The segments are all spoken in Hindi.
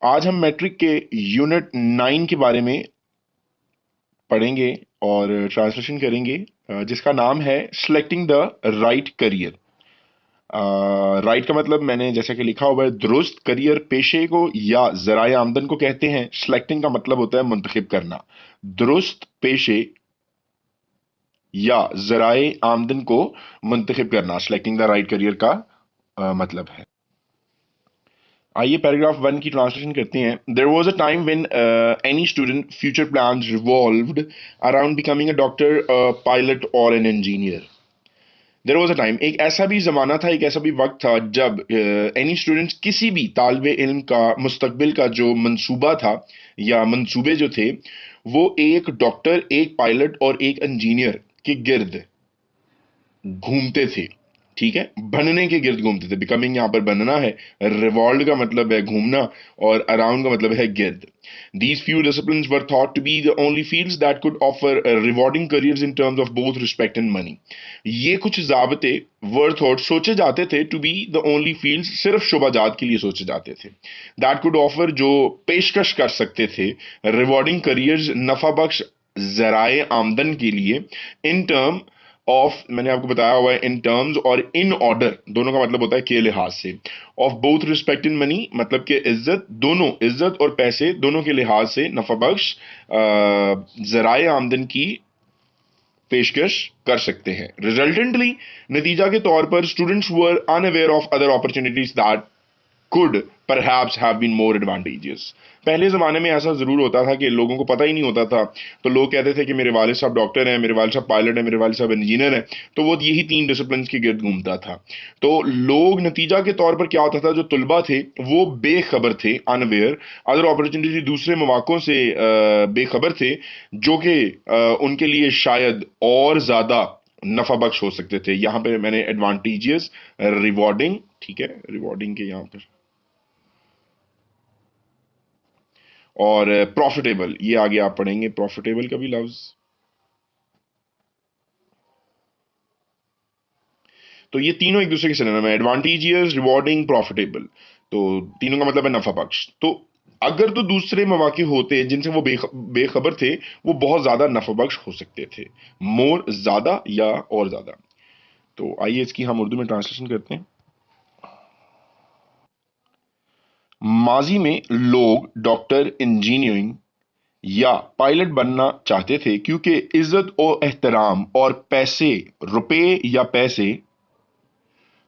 आज हम मैट्रिक के यूनिट 9 के बारे में पढ़ेंगे और ट्रांसलेशन करेंगे, जिसका नाम है selecting the right career. Right का मतलब मैंने जैसा कि लिखा हुआ है, दुरुस्त करियर पेशे को या जराए आमदन को कहते हैं। सिलेक्टिंग का मतलब होता है मुंतखब करना। दुरुस्त पेशे या जराए आमदन को मुंतखब करना सिलेक्टिंग द राइट करियर का मतलब है। आइए पैराग्राफ 1 की ट्रांसलेशन करते हैं। There was a time when any student future plans revolved around becoming a doctor, pilot और an engineer. There was a time, एक ऐसा भी जमाना था, एक ऐसा भी वक्त था जब एनी स्टूडेंट, किसी भी तालिबे इल्म का मुस्तकबिल का जो मंसूबा था या मंसूबे जो थे, वो एक डॉक्टर, एक पायलट और एक इंजीनियर के गिर्द घूमते थे। ठीक है, बनने के गिर्द घूमते थे। बिकमिंग यहां पर बनना है, रिवॉल्व का मतलब है घूमना, और अराउंड का मतलब है गिर्द। These few disciplines were thought to be the only fields that could offer rewarding careers in terms of both respect and money. ये कुछ जाबते वर थॉट, सोचे जाते थे, to be the only fields, सिर्फ शोबाजात के लिए सोचे जाते थे, दैट कुड ऑफर, जो पेशकश कर सकते थे, रिवॉर्डिंग करियर्स, नफा बख्श जराए आमदन के लिए, इन टर्म ऑफ, मैंने आपको बताया हुआ है, इन टर्म्स और इन ऑर्डर, दोनों का मतलब होता है के लिहाज से। Of both respect in money, मतलब के इज्जत, दोनों इज्जत और पैसे दोनों के लिहाज से नफा बख्श जराए आमदन की पेशकश कर सकते हैं। रिजल्टेंटली, नतीजा के तौर पर, students were unaware of other opportunities that could perhaps have been more advantageous। पहले ज़माने में ऐसा ज़रूर होता था कि लोगों को पता ही नहीं होता था। तो लोग कहते थे कि मेरे वालिद साहब डॉक्टर हैं, मेरे वालिद साहब पायलट हैं, मेरे वालिद साहब इंजीनियर हैं। तो वो यही तीन डिसिप्लिन के गिर्द घूमता था। तो लोग, नतीजा के तौर पर क्या होता था, जो तुलबा थे वो बेखबर थे, अनअवेयर, अदर अपॉर्चुनिटी, दूसरे मौक़ों से बेखबर थे, जो कि उनके लिए शायद और ज़्यादा नफा बख्श हो सकते थे। यहाँ पे मैंने एडवांटेजियस, रिवॉर्डिंग, ठीक है, रिवॉर्डिंग के यहाँ पर, और प्रॉफिटेबल, ये आगे आप पढ़ेंगे प्रॉफिटेबल का भी लफ्ज। तो ये तीनों एक दूसरे के सिनोनिम है, एडवांटेजियस, रिवॉर्डिंग, प्रॉफिटेबल। तो तीनों का मतलब है नफा बख्श। तो अगर तो दूसरे मौके होते जिनसे वो बेखबर थे, वो बहुत ज्यादा नफा बख्श हो सकते थे, मोर, ज्यादा या और ज्यादा। तो आइए इसकी हम उर्दू में ट्रांसलेशन करते हैं। माजी में लोग डॉक्टर, इंजीनियरिंग या पायलट बनना चाहते थे क्योंकि इज्जत और एहतराम और पैसे, रुपए या पैसे,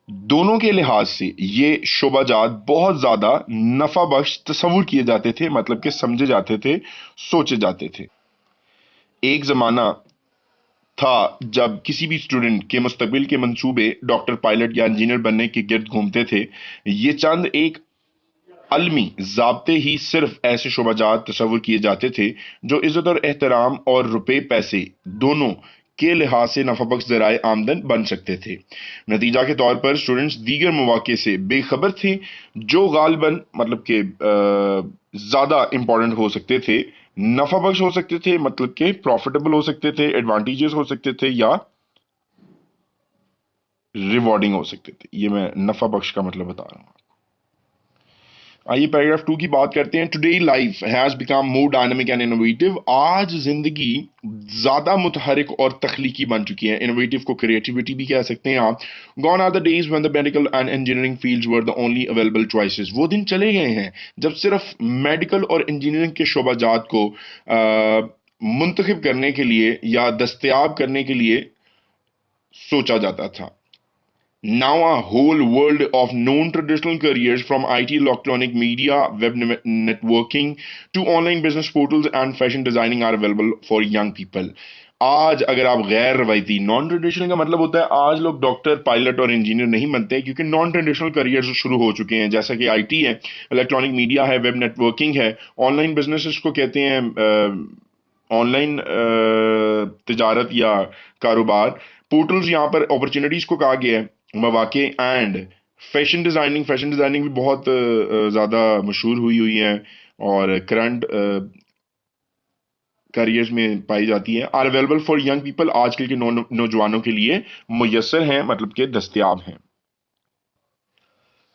दोनों के लिहाज से ये शोबाजात बहुत ज्यादा नफा बख्श तस्वुर किए जाते थे, मतलब कि समझे जाते थे, सोचे जाते थे। एक जमाना था जब किसी भी स्टूडेंट के मुस्तकबिल के मंसूबे डॉक्टर, पायलट या इंजीनियर बनने के गिर्द घूमते थे। ये चंद एक अलमी ज़ाब्ते ही सिर्फ ऐसे शोबाजात तस्वुर किए जाते थे जो इज्जत और एहतराम और रुपए पैसे दोनों के लिहाज से नफाबख्श जराए आमदन बन सकते थे। नतीजा के तौर पर स्टूडेंट्स दीगर मौके से बेखबर थे, जो गालबन, मतलब के ज़्यादा इंपॉर्टेंट हो सकते थे, नफा बख्श हो सकते थे, मतलब के प्रॉफिटेबल हो सकते थे, एडवांटेजेस हो सकते थे, या रिवॉर्डिंग हो सकते थे। ये मैं नफा बख्श का मतलब बता रहा हूँ। आइए पैराग्राफ 2 की बात करते हैं। Today life has become more dynamic and innovative. आज जिंदगी ज्यादा मुतहरिक और तख्लीकी बन चुकी है। इनोवेटिव को क्रिएटिविटी भी कह सकते हैं आप। Gone are the days when the medical and engineering fields were the only available choices. वो दिन चले गए हैं जब सिर्फ मेडिकल और इंजीनियरिंग के शोबाजात को मुंतखब करने के लिए या दस्तयाब करने के लिए सोचा जाता था। Now a whole world of non-traditional careers, from IT, electronic media, web networking to online business portals and fashion designing are available for young people। आज अगर आप गैर रवायती, नॉन ट्रेडिशनल का मतलब होता है आज लोग डॉक्टर, पायलट और इंजीनियर नहीं बनते क्योंकि नॉन ट्रेडिशनल करियर्स शुरू हो चुके हैं, जैसा कि आईटी है, इलेक्ट्रॉनिक मीडिया है, वेब नेटवर्किंग है, ऑनलाइन बिजनेसेस को कहते हैं, ऑनलाइन तिजारत या कारोबार, पोर्टल्स, यहाँ पर अपॉर्चुनिटीज को कहा गया है, मौके, and fashion designing. Fashion designing भी बहुत ज़्यादा मशहूर हुई हुई है और करंट करियर्स में पाई जाती है। Are available for young people, आजकल के नौजवानों के लिए मुयसर हैं, मतलब के दस्तयाब हैं।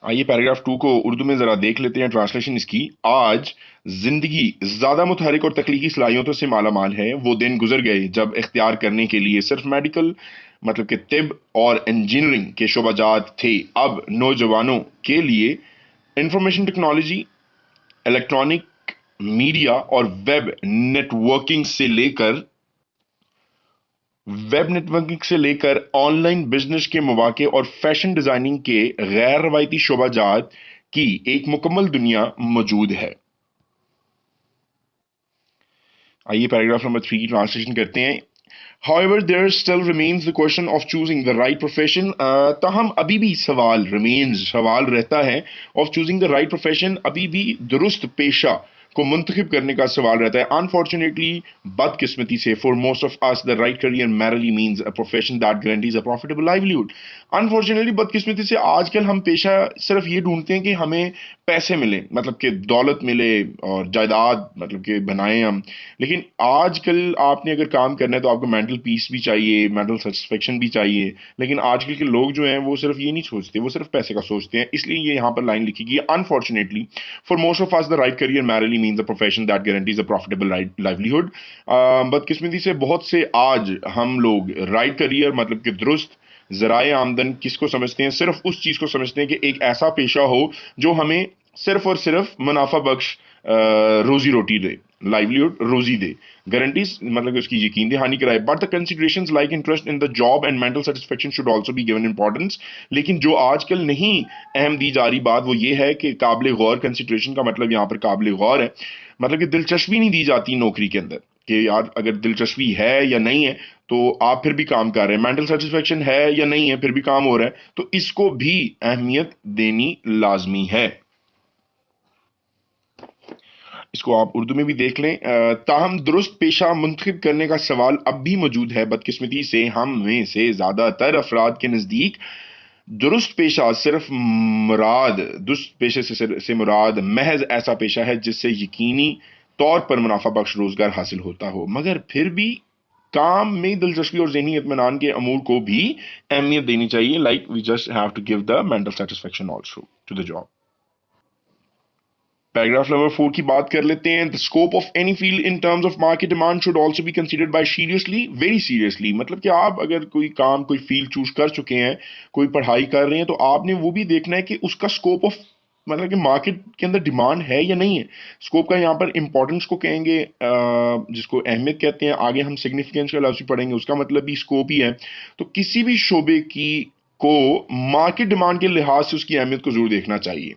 आइए पैराग्राफ 2 को उर्दू में जरा देख लेते हैं ट्रांसलेशन इसकी। आज जिंदगी ज्यादा मुतहरिक और तख्लीकी सलाहियतों से माला माल है। वो दिन गुजर गए जब इख्तियार करने के लिए सिर्फ मेडिकल मतलब कि तिब और इंजीनियरिंग के शोबाजात थे। अब नौजवानों के लिए इंफॉर्मेशन टेक्नोलॉजी, इलेक्ट्रॉनिक मीडिया और वेब नेटवर्किंग से लेकर ऑनलाइन बिजनेस के मौके और फैशन डिजाइनिंग के गैर रवायती शोबाजात की एक मुकम्मल दुनिया मौजूद है। आइए पैराग्राफ नंबर 3 की ट्रांसलेशन करते हैं। However, there still remains the question of choosing the right profession. ताहम अभी भी सवाल रहता है of choosing the right profession, अभी भी दुरुस्त पेशा को मुंतखब करने का सवाल रहता है। Unfortunately, बदकिस्मती से for most of us the right career merely means a profession that guarantees a profitable livelihood. Unfortunately, बदकिस्मती से आजकल हम पेशा सिर्फ ये ढूंढते हैं कि हमें पैसे मिले, मतलब कि दौलत मिले और जायदाद मतलब कि बनाएं हम। लेकिन आजकल आपने अगर काम करना है तो आपको मेंटल पीस भी चाहिए, मेंटल सेटिस्फेक्शन भी चाहिए। लेकिन आजकल के लोग जो हैं वो सिर्फ ये नहीं सोचते, वो सिर्फ पैसे का सोचते हैं। इसलिए ये यहाँ पर लाइन लिखी गई, unfortunately for most of us the right career merrily means a profession that guarantees a profitable livelihood. बदकिस्मती से बहुत से आज हम लोग राइट करियर मतलब कि दुरुस्त जराए आमदन किसको समझते हैं? सिर्फ उस चीज को समझते हैं कि एक ऐसा पेशा हो जो हमें सिर्फ और सिर्फ मुनाफा बख्श रोजी रोटी दे, लाइवलीहुड रोजी दे, गारंटीज मतलब कि उसकी यकीन दहानी कराए। But the considerations like interest in the job and mental satisfaction should also be given importance. लेकिन जो आजकल नहीं अहम दी जा रही बात वो ये है कि काबिल गौर, कंसिडरेशन का मतलब यहाँ पर काबिल गौर है, मतलब कि दिलचस्पी नहीं दी जाती नौकरी के अंदर कि यार अगर दिलचस्पी है या नहीं है तो आप फिर भी काम कर रहे हैं, मेंटल सेटिस्फेक्शन है या नहीं है फिर भी काम हो रहा है, तो इसको भी अहमियत देनी लाजमी है। इसको आप उर्दू में भी देख लें। ताहम दुरुस्त पेशा मुंतखब करने का सवाल अब भी मौजूद है। बदकिस्मती से हम में से ज्यादातर अफराद के नजदीक दुरुस्त पेशा सिर्फ मुराद दुरुस्त पेशे से मुराद महज ऐसा पेशा है जिससे यकीनी तौर पर मुनाफा बख्श रोजगार हासिल होता हो, मगर फिर भी काम में दिलचस्पी और ज़हनी इत्मीनान के अमूर को भी अहमियत देनी चाहिए। Like we just have to give the mental satisfaction also to the job. Paragraph number 4 की बात कर लेते हैं। The scope of any field in terms of market demand should also be considered by seriously, very seriously. मतलब कि आप अगर कोई काम कोई फील्ड चूज कर चुके हैं, कोई पढ़ाई कर रहे हैं, तो आपने वो भी देखना है कि उसका स्कोप ऑफ मतलब कि मार्केट के अंदर डिमांड है या नहीं है। स्कोप का यहाँ पर इंपॉर्टेंस को कहेंगे, जिसको अहमियत कहते हैं। आगे हम सिग्निफिकेंस का लफ्ज़ भी पढ़ेंगे, उसका मतलब भी स्कोप ही है। तो किसी भी शोबे की को मार्केट डिमांड के लिहाज से उसकी अहमियत को जरूर देखना चाहिए,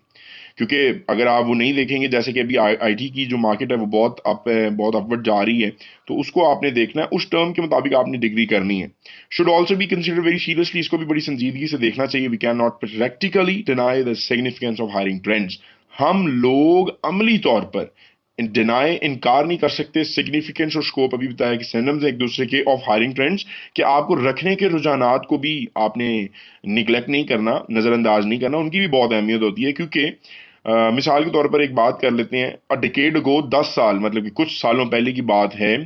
क्योंकि अगर आप वो नहीं देखेंगे, जैसे कि अभी आईटी की जो मार्केट है वो बहुत अप है, बहुत अपवर्ड जा रही है, तो उसको आपने देखना है, उस टर्म के मुताबिक आपने डिग्री करनी है। Should also be consider very seriously, इसको भी बड़ी संजीदगी से देखना चाहिए। We can not practically deny the significance of hiring trends. हम लोग अमली तौर पर इनकार नहीं कर सकते सिग्निफिकेंस और स्कोप, अभी बताया कि सिनोनिम्स एक दूसरे के, ऑफ हायरिंग ट्रेंड्स, कि आपको रखने के रुझानात को भी आपने निगलेक्ट नहीं करना, नज़रअंदाज नहीं करना, उनकी भी बहुत अहमियत होती है। क्योंकि मिसाल के तौर पर एक बात कर लेते हैं। अ डिकेड गो 10 साल मतलब कि कुछ सालों पहले की बात है।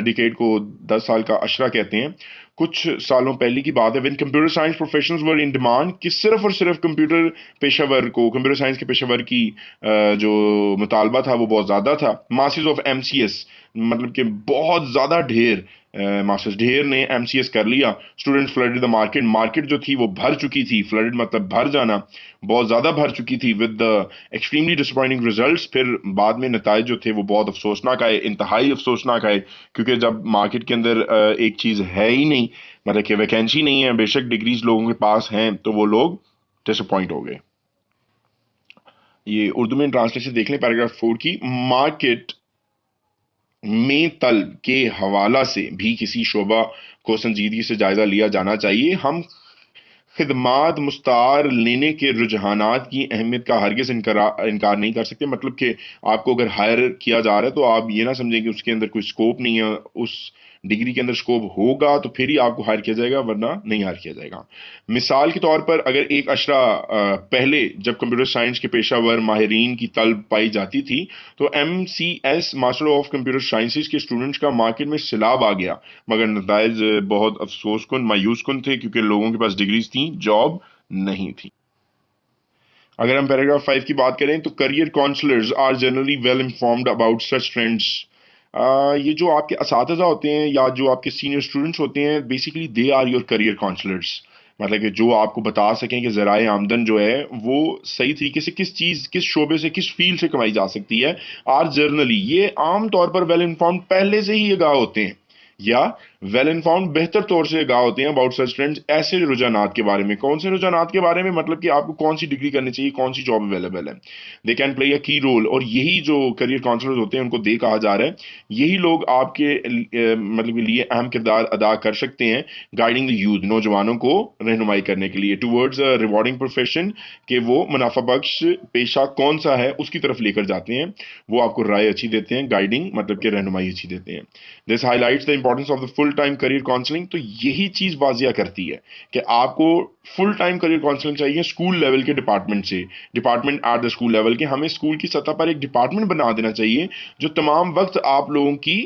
डिकेड को 10 साल का अशरा कहते हैं। कुछ सालों पहले की बात है when computer science professionals were in demand, कि सिर्फ और सिर्फ कंप्यूटर पेशेवर को, कंप्यूटर साइंस के पेशेवर की जो मुतालबा था वो बहुत ज़्यादा था। मासेस ऑफ एमसीएस मतलब कि बहुत ज़्यादा ढेर मास्टर्स ढेर ने एमसीएस कर लिया। Student flooded the market, market जो थी वो भर चुकी थी। फ्लडेड मतलब भर जाना, बहुत ज़्यादा भर चुकी थी। With the extremely disappointing results, फिर बाद में नताइज जो थे वो बहुत अफसोसनाक आए, इंतहाई अफसोसनाक आए। क्योंकि जब मार्केट के अंदर एक चीज़ है ही नहीं, मतलब कि वैकेंसी नहीं है, बेशक डिग्रीज लोगों के पास हैं, तो वो लोग डिसअपॉइंट हो गए। ये उर्दू में ट्रांसलेशन देख लें पैराग्राफ 4 की। मार्केट में तलब के हवाला से भी किसी शोबा को संजीदगी से जायजा लिया जाना चाहिए। हम खिदमात मुस्तार लेने के रुझानात की अहमियत का हरगिज इनकार नहीं कर सकते। मतलब कि आपको अगर हायर किया जा रहा है तो आप ये ना समझें कि उसके अंदर कोई स्कोप नहीं है, उस डिग्री के अंदर स्कोप होगा तो फिर ही आपको हायर किया जाएगा, वरना नहीं हायर किया जाएगा। मिसाल के तौर पर अगर एक अशरा पहले जब कंप्यूटर साइंस के पेशावर माहिरीन की तलब पाई जाती थी, तो MCS master of computer sciences के स्टूडेंट्स का मार्केट में सैलाब आ गया। मगर नताइज बहुत अफसोस कुन, मायूस कुन थे, क्योंकि लोगों के पास डिग्रीज थी, जॉब नहीं थी। अगर हम पैराग्राफ 5 की बात करें तो career counsellors are generally well informed about such trends. ये जो आपके असातिज़ा होते हैं या जो आपके सीनियर स्टूडेंट्स होते हैं, basically they are your career counsellors. मतलब कि जो आपको बता सकें कि ज़राए आमदन जो है वो सही तरीके से किस चीज़, किस शोबे से, किस फील्ड से कमाई जा सकती है। आर जर्नली, ये आम तौर पर वेल इन्फॉर्म्ड पहले से ही आगाह होते हैं, या वेल इन्फॉर्म्ड बेहतर तौर से आगाह होते हैं अबाउट सच ट्रेंड्स, ऐसे रुझानात के बारे में। कौन से रुझानात के बारे में? मतलब कि आपको कौन सी डिग्री करनी चाहिए, कौन सी जॉब अवेलेबल है। दे कैन प्ले अ की रोल, और यही जो करियर काउंसलर्स होते हैं उनको दे कहा जा रहा है, यही लोग आपके मतलब के लिए अहम किरदार अदा कर सकते हैं, गाइडिंग द यूथ, नौजवानों को रहनुमाई करने के लिए, टूवर्ड्स अ रिवॉर्डिंग प्रोफेशन, कि वो मुनाफा बख्श पेशा कौन सा है उसकी तरफ लेकर जाते हैं। वो आपको राय अच्छी देते हैं, गाइडिंग मतलब कि रहनुमाई अच्छी देते हैं। This highlights the importance of the full time career counselling. तो यही चीज वाजिया करती है कि आपको फुल टाइम करियर काउंसलिंग चाहिए स्कूल लेवल के डिपार्टमेंट से, department at the school level के। हमें स्कूल की सतह पर एक डिपार्टमेंट बना देना चाहिए जो तमाम वक्त आप लोगों की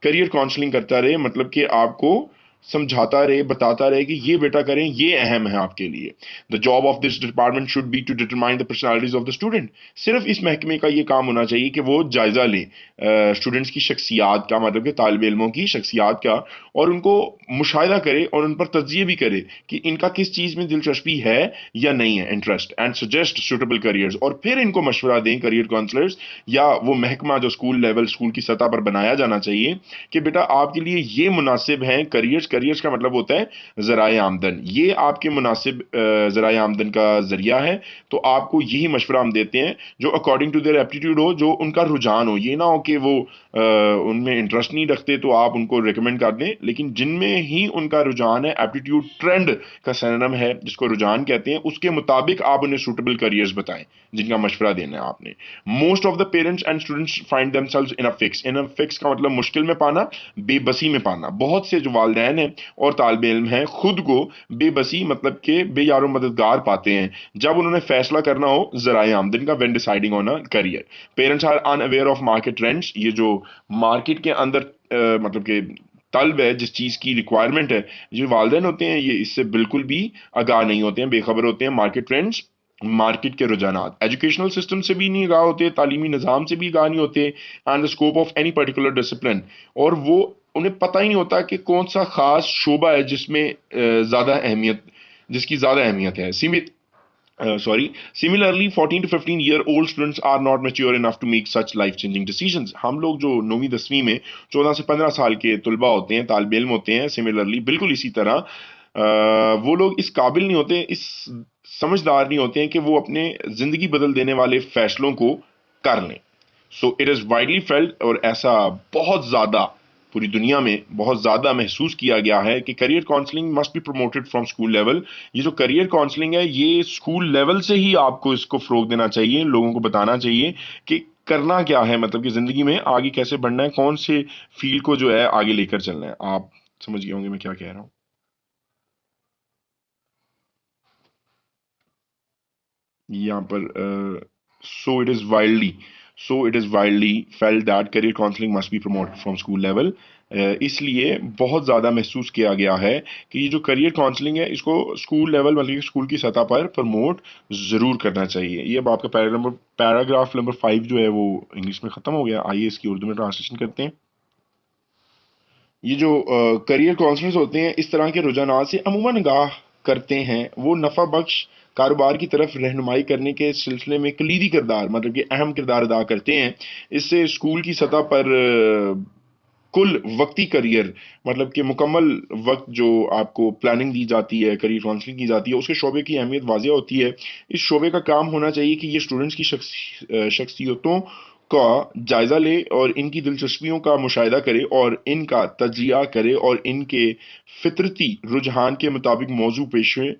करियर काउंसलिंग करता रहे, मतलब कि आपको समझाता रहे, बताता रहे कि ये बेटा करें, ये अहम है आपके लिए। The job of this department should be to determine the personalities of the student. सिर्फ इस महकमे का ये काम होना चाहिए कि वो जायजा ले स्टूडेंट्स की शख्सियात का, मतलब कि तालिब इल्मों की शख्सियात का, और उनको मुशाहिदा करे और उन पर तज्जिए भी करे कि इनका किस चीज़ में दिलचस्पी है या नहीं है, interest, and suggest suitable careers. और फिर इनको मशवरा दें करियर काउंसलर्स या वो महकमा जो स्कूल लेवल, स्कूल की सतह पर बनाया जाना चाहिए कि बेटा आपके लिए ये मुनासिब हैं करियर्स। करियर्स का मतलब होता है ज़राए आमदन, ये आपके मुनासिब ज़राए आमदन का जरिया है। तो आपको यही मशवरा हम देते हैं जो अकॉर्डिंग टू देयर एप्टीट्यूड हो, जो उनका रुझान हो। ये ना हो कि वो उनमें इंटरेस्ट नहीं रखते तो आप उनको रिकमेंड कर दें, लेकिन जिनमें ही उनका रुझान है, एप्टीट्यूड ट्रेंड का सिनोनिम है जिसको रुझान कहते हैं, उसके मुताबिक आप उन्हें सूटेबल करियर्स बताएं जिनका मशवरा देना है आपने। Most of the parents and students find themselves in a fix. In a fix का मतलब मुश्किल में पाना, बेबसी में पाना। बहुत से जो वालिदैन हैं और तालिब इल्म हैं खुद को बेबसी मतलब के बेयारो मददगार पाते हैं जब उन्होंने फैसला करना हो ज़राए आमदन का, when deciding on a career. Parents are unaware of market trends. ये जो मार्केट के अंदर मतलब कि तलब है, जिस चीज़ की रिक्वायरमेंट है, जो वालिदैन होते हैं ये इससे बिल्कुल भी आगाह नहीं होते हैं, बेखबर होते हैं। मार्केट ट्रेंड्स, मार्केट के रुझानात, एजुकेशनल सिस्टम से भी नहीं आगाह होते, तालीमी निज़ाम से भी आगाह नहीं होते, and the scope of any particular discipline. और वो उन्हें पता ही नहीं होता कि कौन सा खास शोबा है जिसमें ज़्यादा अहमियत, जिसकी ज़्यादा अहमियत है। सीमित Similarly, 14 to 15 year old students are not mature enough to make such life changing decisions. हम लोग जो 9वीं 10वीं में 14 से 15 साल के तुलबा होते हैं, तालिब इल्म होते हैं, सिमिलरली बिल्कुल इसी तरह वो लोग इस काबिल नहीं होते, इस समझदार नहीं होते हैं कि वो अपने जिंदगी बदल देने वाले फैसलों को कर लें। So it is widely felt, और ऐसा बहुत ज़्यादा पूरी दुनिया में बहुत ज़्यादा महसूस किया गया है कि career counselling must be promoted from school level. ये जो करियर काउंसलिंग है ये स्कूल लेवल से ही आपको इसको फ़रोग देना चाहिए, लोगों को बताना चाहिए कि करना क्या है, मतलब कि ज़िंदगी में आगे कैसे बढ़ना है, कौन से फील्ड को जो है आगे लेकर चलना है। आप समझ गए होंगे मैं क्या कह रहा हूँ। यहाँ पर so it is wildly so it is wildly felt that career counselling must be promoted from school level. इसलिए बहुत ज़्यादा महसूस किया गया है कि ये जो करियर काउंसलिंग है इसको स्कूल लेवल मतलब कि स्कूल की सतह पर प्रमोट ज़रूर करना चाहिए। ये अब आपका पैराग्राफ नंबर 5 जो है वो इंग्लिश में ख़त्म हो गया। आइए इसकी उर्दू में ट्रांसलेशन करते हैं। ये जो करियर काउंसलर्स होते हैं इस तरह के रुझानात से अमूमन आगाह करते हैं, वो नफ़ा बख्श कारोबार की तरफ रहनुमाई करने के सिलसिले में कलीदी किरदार मतलब कि अहम किरदार अदा करते हैं। इससे स्कूल की सतह पर कुल वक्ती करियर मतलब कि मुकम्मल वक्त जो आपको प्लानिंग दी जाती है, करियर काउंसलिंग की जाती है, उसके शोबे की अहमियत वाजिया होती है। इस शोबे का काम होना चाहिए कि ये स्टूडेंट्स की शख्सियतों का जायज़ा ले और इनकी दिलचस्पियों का मुशाहिदा करे और इनका तजिया करे और इनके फितरती रुझान के मुताबिक मौजू पेशे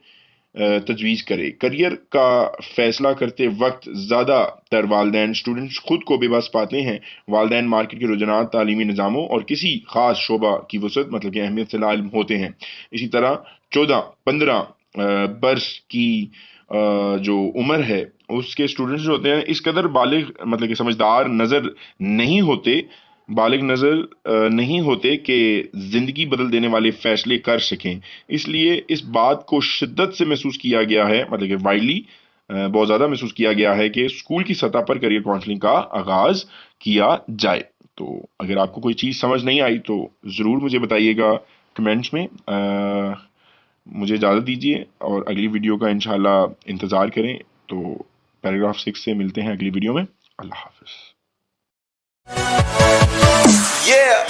तजवीज़ करे। करियर का फैसला करते वक्त ज़्यादातर वालिदैन स्टूडेंट्स खुद को बेबस पाते हैं। वालिदैन मार्केट के रुझानात, तालीमी निज़ामों और किसी ख़ास शोबा की वसअत मतलब कि अहमियत से लाइल्म होते हैं। इसी तरह 14-15 बरस की जो उम्र है उसके स्टूडेंट्स जो होते हैं इस कदर बालिग मतलब कि समझदार नज़र नहीं होते, बालिग नज़र नहीं होते कि ज़िंदगी बदल देने वाले फ़ैसले कर सकें। इसलिए इस बात को शिद्दत से महसूस किया गया है मतलब कि वाइडली बहुत ज़्यादा महसूस किया गया है कि स्कूल की सतह पर करियर काउंसलिंग का आगाज़ किया जाए। तो अगर आपको कोई चीज़ समझ नहीं आई तो ज़रूर मुझे बताइएगा कमेंट्स में। मुझे इजाज़त दीजिए और अगली वीडियो का इंशाल्लाह इंतज़ार करें। तो पैराग्राफ 6 से मिलते हैं अगली वीडियो में। अल्लाह हाफ़िज़। Yeah.